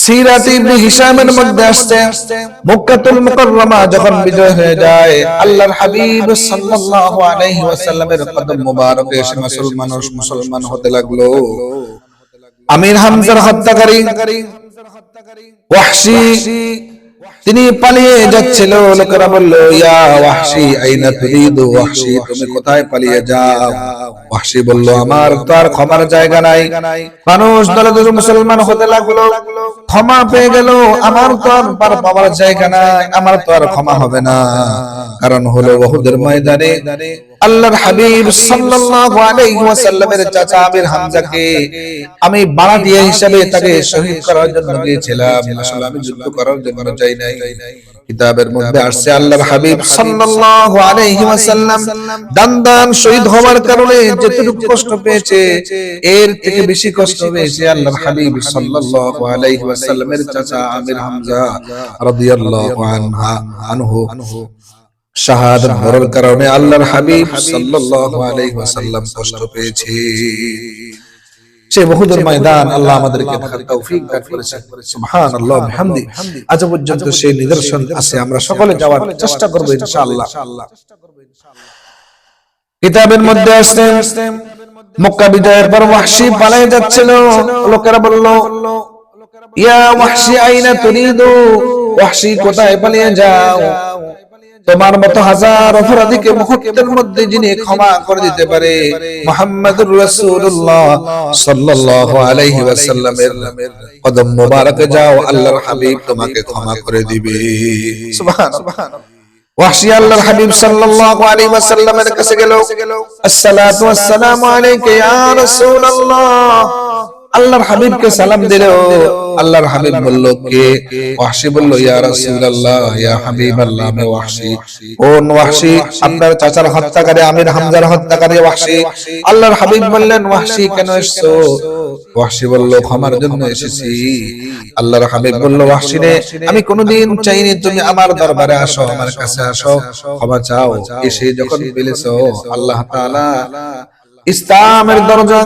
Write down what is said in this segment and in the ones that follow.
সিরাত ইবনে হিশামের মধ্যে আসছে মক্কাতুল মুকাররমা যখন বিজয় হয়ে যায়, আল্লাহর হাবিব সাল্লাল্লাহু আলাইহি ওয়াসাল্লামের কদম মোবারকে এসে মুসলমান হতে লাগলো। আমির হামজার হত্যাকারী ওয়াহশী তিনি পালিয়ে যাচ্ছিল। লোকেরা বলল, ইয়া ওয়াহশী আইনা তুরিদু, ওয়াহশী তুমি কোথায় পালিয়ে যাও? ওয়াহশী বলল, আমার তো আর ক্ষমার জায়গা নাই। মানুষ দলে দলে মুসলমান হতে লাগলো, ক্ষমা পেয়ে গেল, আমার তো আর পাওয়ার জায়গা নাই, আমার তো আর ক্ষমা হবে না। কারণ হলো উহুদের ময়দানে আল্লাহর হাবিব সাল্লাল্লাহু আলাইহি ওয়াসাল্লামের চাচা আমির হামজাকে আমি বাড়াটিয়া হিসেবে তাকে শহীদ করার জন্য গিয়েছিলাম, আসলে আমি যুদ্ধ করার জন্য যাই নাই। কিতাবের মধ্যে আসছে আল্লাহর হাবিব সাল্লাল্লাহু আলাইহি ওয়াসাল্লাম দান শহীদ হওয়ার কারণে যতটুকু কষ্ট পেয়েছে এর থেকে বেশি কষ্ট পেয়েছে আল্লাহর হাবিব সাল্লাল্লাহু আলাইহি ওয়াসাল্লামের চাচা আমির হামজা রাদিয়াল্লাহু আনহু। শাহাদাত বরণ কারণে আল্লাহর হাবিব সাল্লাল্লাহু আলাইহি ওয়াসাল্লাম কষ্ট পেয়েছে। সেই উহুদের ময়দান আল্লাহ আমাদেরকে দেখার তৌফিক দান করেছেন। সুবহানাল্লাহ ওয়া বিহামদি। আজ পর্যন্ত সেই নিদর্শন আছে, আমরা সকলে যাওয়ার চেষ্টা করব ইনশাআল্লাহ। কিতাবের মধ্যে আছে মক্কা বিজয়ের পর ওয়াহশী পালিয়ে যাচ্ছিল। লোকেরা বলল, ইয়া ওয়াহশী আইনা তুরিদু, ওয়াহশী কোথায় পালিয়ে যাও? তোমার মতো হাজার অপরাধীকে মুহূর্তের মধ্যে যিনি ক্ষমা করে দিতে পারে মুহাম্মদুর রাসূলুল্লাহ সাল্লাল্লাহু আলাইহি ওয়াসাল্লামের কদম মোবারকে যাও, আল্লাহর হাবিব তোমাকে ক্ষমা করে দিবে। সুবহানাল্লাহ। ওয়াহশী আল্লাহর হাবিব সাল্লাল্লাহু আলাইহি ওয়াসাল্লামের কাছে গেল, আসসালাতু ওয়াসসালামু আলাইকা ইয়া রাসূলুল্লাহ। আল্লাহর হাবিবকে সালাম দিল। আল্লাহর হাবিব বলল, কে? ওয়াহশী বলল, ইয়া রাসূলুল্লাহ, ইয়া হাবিবাল্লাহ, আমি ওয়াহশী। কোন ওয়াহশী? আপনার চাচার হত্যাকারী আমির হামজার হত্যাকারী ওয়াহশী। আল্লাহর হাবিব বললেন, ওয়াহশী কেন এসেছো? ওয়াহশী বলল, ক্ষমার জন্য এসেছি। আল্লাহর হাবিব বলল, ওয়াহশী রে, আমি কোনদিন চাইনি তুমি আমার দরবারে আসো, আমার কাছে আসো, ক্ষমা চাও। এসে যখন পেলেছো, আল্লাহ তাআলা ইসলামের দরজা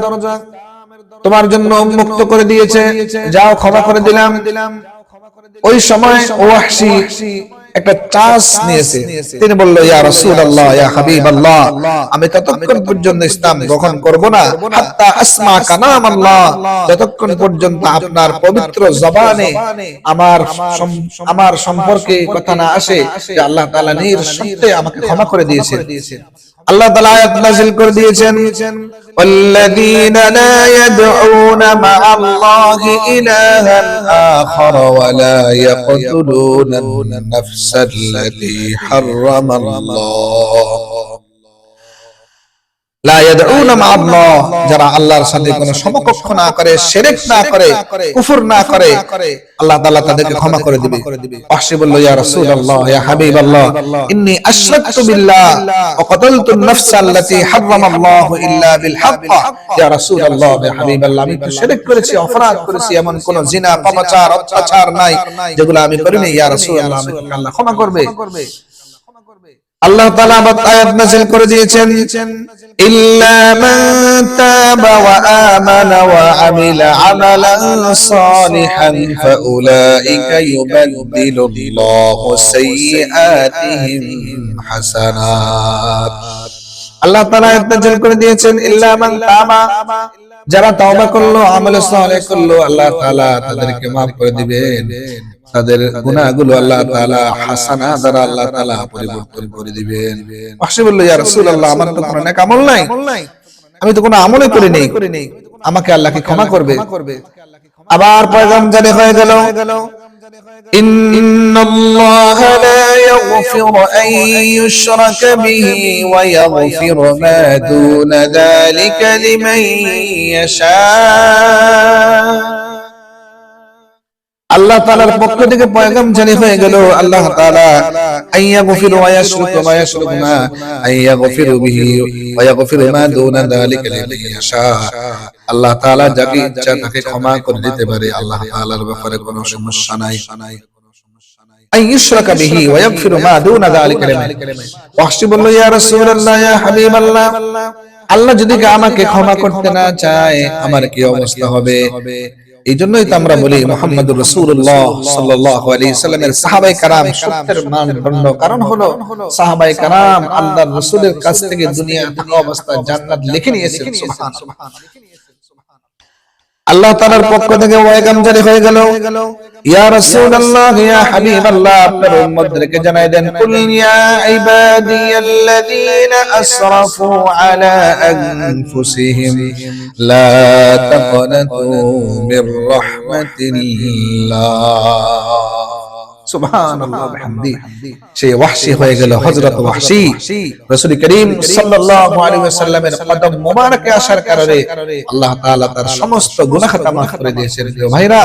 তোমার জন্য উন্মুক্ত করে দিয়েছে, যাও ক্ষমা করে দিলাম। ওই সময় ওয়াহশী একটা চান্স নিয়েছে। তিনি বলল, ইয়া রাসূলুল্লাহ, ইয়া হাবিবাল্লাহ, আমি ততক্ষণ পর্যন্ত ইসলাম গ্রহণ করব না হাত্তা আসমা কালাম আল্লাহ, যতক্ষণ পর্যন্ত আপনার পবিত্র জবানে আমার সম্পর্কে কথা না আসে যে আল্লাহ তাআলা নিঃশর্তে আমাকে ক্ষমা করে দিয়েছেন। আল্লাহ তাআলা আয়াত নাযিল করে দিয়েছেন, ওয়াল্লাযীনা লা ইয়াদউনা মা'আল্লাহি ইলাহান আখার ওয়া লা ইয়াকতুলুনান নাফসাল্লাতী হারামাল্লাহ। লা ইয়াদউনা মা'আল্লাহ, যারা আল্লাহর সাথে কোনো সমকক্ষ না করে, শিরক না করে, কুফর না করে, আল্লাহ তাআলা তাদেরকে ক্ষমা করে দিবে। ওয়াহশী বলল, ইয়া রাসূলুল্লাহ, ইয়া হাবিবাল্লাহ, ইন্নী আশরাকতু বিল্লাহ ওয়া কাতালতু আন-নাফসা আল্লাতী হারামাল্লাহু ইল্লা বিল হক। ইয়া রাসূলুল্লাহ, ইয়া হাবিবাল্লাহ, আমি তো শিরক করেছি, অপরাধ করেছি, এমন কোন জিনা, পাপাচার, অত্যাচার নাই যেগুলো আমি করিনি। ইয়া রাসূলুল্লাহ, আমাকে আল্লাহ ক্ষমা করবে। আল্লাহ তাআলা আয়াত নাযিল করে দিয়েছেন, ইল্লা মান তাবা ওয়া আমানা ওয়া আমিলা আমালান সালিহান ফাউলাইকা ইউবাদদিলুল্লাহু সাইয়্যাতিহিম হাসানাত। আল্লাহ তাআলা আয়াত নাযিল করে দিয়েছেন, ইল্লা মান তাবা, যারা তওবা করলো, আমল সালেহ করলো, আল্লাহ তাআলা তাদেরকে maaf করে দিবেন। তাদের গুনাহগুলো আল্লাহ তাআলা হাসানা দ্বারা আল্লাহ তাআলা পরিবর্তন করে দিবেন। ওয়াহশী বলল, ইয়া রাসূলুল্লাহ, আমার তো কোনো নেক আমল নাই, আমি তো কোনো আমলই করি নাই, আমাকে আল্লাহ কি ক্ষমা করবে? আবার পয়গাম জারি হয়ে গেল, ইন্নাল্লাহা লা ইয়াগফিরু আন ইউশরাকা বিহি ওয়া ইয়াগফিরু মা দুনা যালিকা লিমান ইয়াশা। আল্লাহ তাআলার পক্ষ থেকে পয়গাম জারি হয়ে গেল, আল্লাহ তাআলা আইয়াগফিরু ওয়া ইয়াশরুকু মা ইয়াশরুকুনা আইয়াগফিরু বিহি ওয়া ইয়াগফিরু মা দুনা যালিকা লিমান ইয়াশা। আল্লাহ তাআলা যাকে ইচ্ছা তাকে ক্ষমা করে দিতে পারে, আল্লাহ তাআলার ব্যাপারে কোনো সমস্যা নাই। আইয়ুশরাকা বিহি ওয়া ইয়াগফিরু মা দুনা যালিকা লিমান। ওয়াহশী বলল, ইয়া রাসূলুল্লাহ, ইয়া হাবিবাল্লাহ, আল্লাহ যদি আমাকে ক্ষমা করতে না চায় আমার কি অবস্থা হবে? এই জন্যই তো আমরা বলি মুহাম্মদুর রাসূলুল্লাহ সাল্লাল্লাহু আলাইহি সাল্লামের সাহাবায়ে কেরাম সত্যের মানদণ্ড। কারণ হলো সাহাবায়ে কেরাম আল্লাহর রাসূলের কাছ থেকে দুনিয়া থাকা অবস্থায় জান্নাত লিখে নিয়েছেন। সুবহানাল্লাহ। আল্লাহ তাআলার পক্ষ থেকে ওয়াইগাম জারি হয়ে গেল, ইয়া রাসূলুল্লাহ ইয়া হাবিবাল্লাহ, আপনার উম্মতদেরকে জানাই দেন, কুল ইয়া ইবাদিয়াল্লাযীনা আসরাফু আলা আনফুসিহিম লা তাকনাতু মির রাহমাতিল্লাহ। সুবহানাল্লাহ ওয়া বিহামদিহি। সেই ওয়াহশী হয়ে গেল হযরত ওয়াহশী, রাসূল করিম সাল্লাল্লাহু আলাইহি ওয়াসাল্লামের কদম মোবারকে আসার কারণে আল্লাহ তাআলা তার সমস্ত গুনাহ ক্ষমা করে দিয়েছেন। প্রিয় ভাইরা,